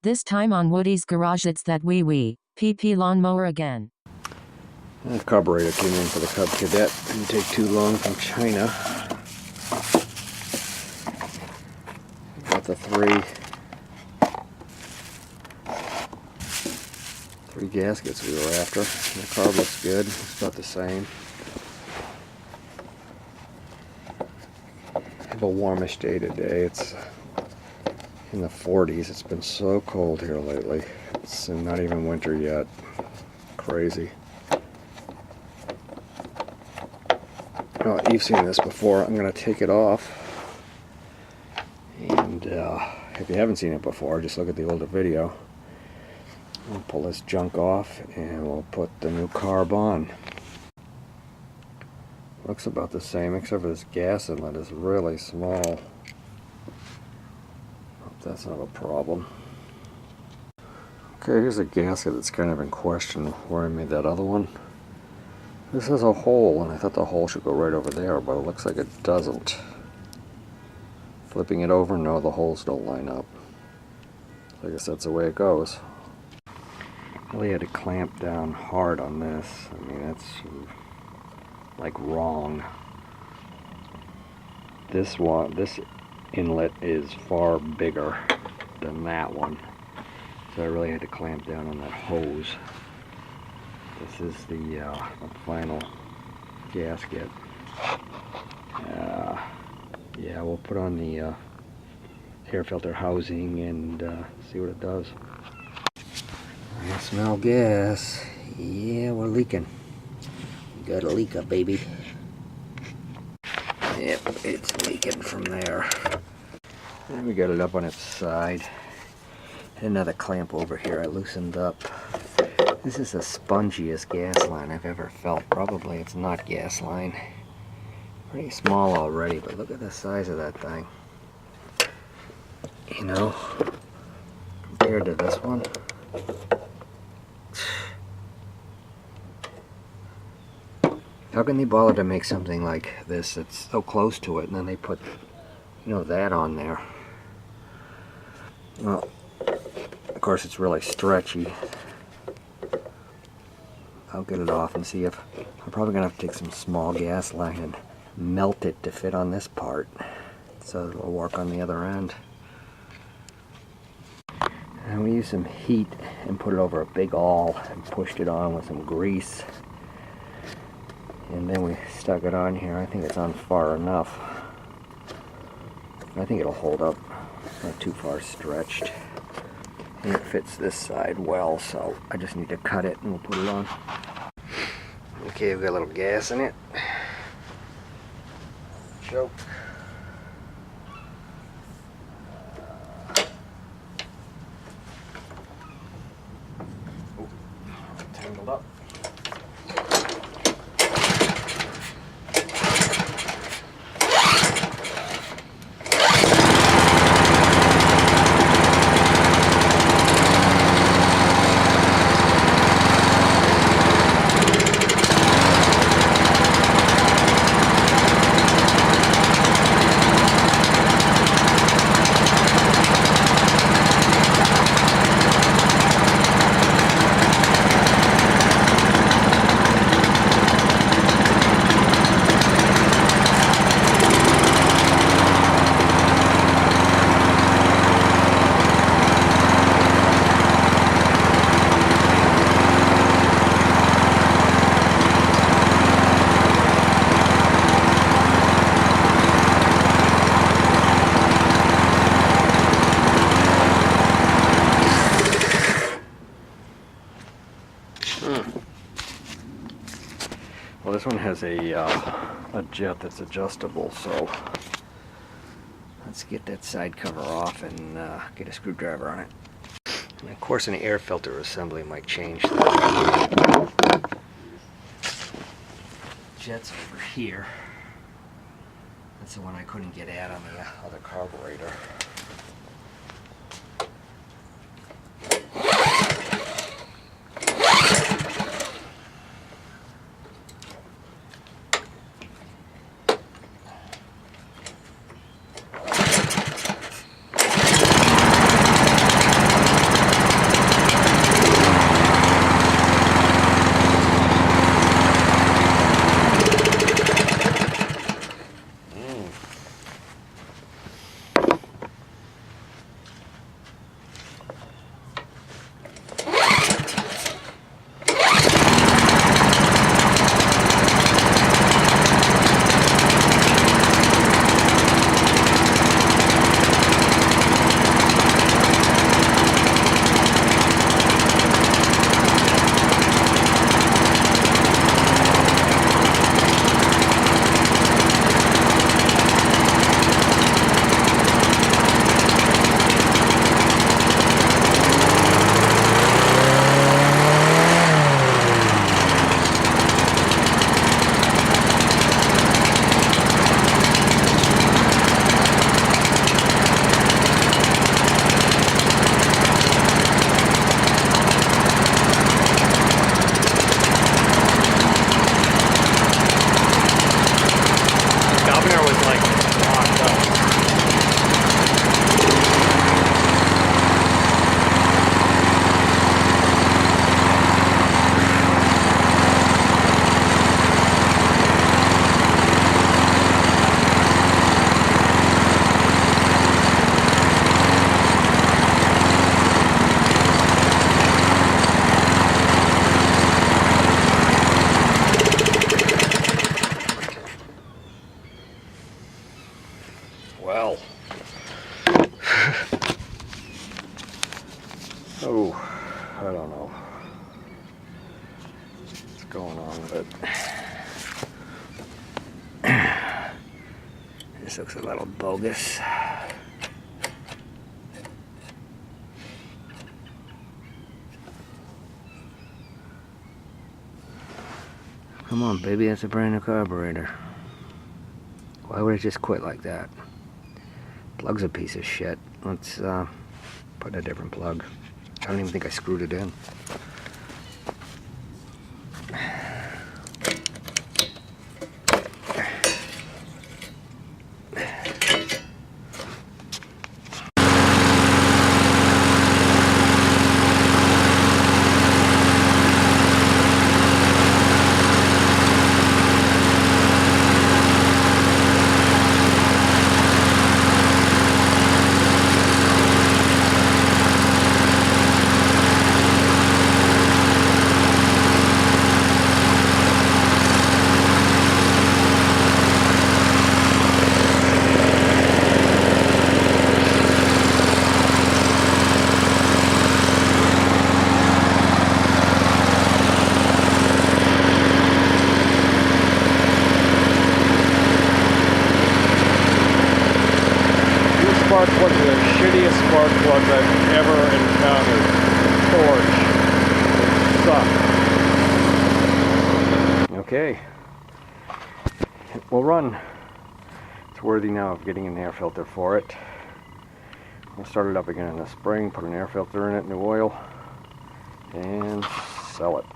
This time on Woody's Garage, it's that wee PP lawnmower again. The carburetor came in for the Cub Cadet. Didn't take too long from China. Got the three gaskets we were after. The carb looks good. It's about the same. Have a warmish day today. It's in the 40s. It's been so cold here lately. It's not even winter yet. Crazy. Oh, you've seen this before. I'm going to take it off. And if you haven't seen it before, just look at the older video. We'll pull this junk off and we'll put the new carb on. Looks about the same, except for this gas inlet is really small. Hope that's not a problem. Okay, here's a gasket that's kind of in question where I made that other one. This has a hole, and I thought the hole should go right over there, but it looks like it doesn't. Flipping it over, no, the holes don't line up. So I guess that's the way it goes. Really had to clamp down hard on this. I mean, that's like wrong. This inlet is far bigger than that one, so I really had to clamp down on that hose. This is the final gasket. Yeah, we'll put on the air filter housing and see what it does. I smell gas. Yeah, we're leaking. Got a leak up, baby. Yep, it's leaking from there. And we got it up on its side. Had another clamp over here I loosened up. This is the spongiest gas line I've ever felt. Probably it's not gas line. Pretty small already, but look at the size of that thing. You know, compared to this one. How can they bother to make something like this that's so close to it, and then they put, you know, that on there? Well, of course it's really stretchy. I'll get it off and see if I'm probably gonna have to take some small gas line and melt it to fit on this part, so it'll work on the other end. And we used some heat and put it over a big awl and pushed it on with some grease. And then we stuck it on here. I think it's on far enough. I think it'll hold up. Not too far stretched. And it fits this side well, so I just need to cut it and we'll put it on. Okay, we've got a little gas in it. Choke. Oh, tangled up. Well, this one has a jet that's adjustable, so let's get that side cover off and get a screwdriver on it. And of course, an air filter assembly might change that. Jet's over here. That's the one I couldn't get at on the other carburetor. Oh, I don't know what's going on with it. This looks a little bogus. Come on, baby, that's a brand new carburetor. Why would it just quit like that? Plug's a piece of shit. Let's put in a different plug. I don't even think I screwed it in. Spark plugs are the shittiest spark plugs I've ever encountered. Torch. Suck. Okay. It will run. It's worthy now of getting an air filter for it. I'll start it up again in the spring, put an air filter in it, new oil, and sell it.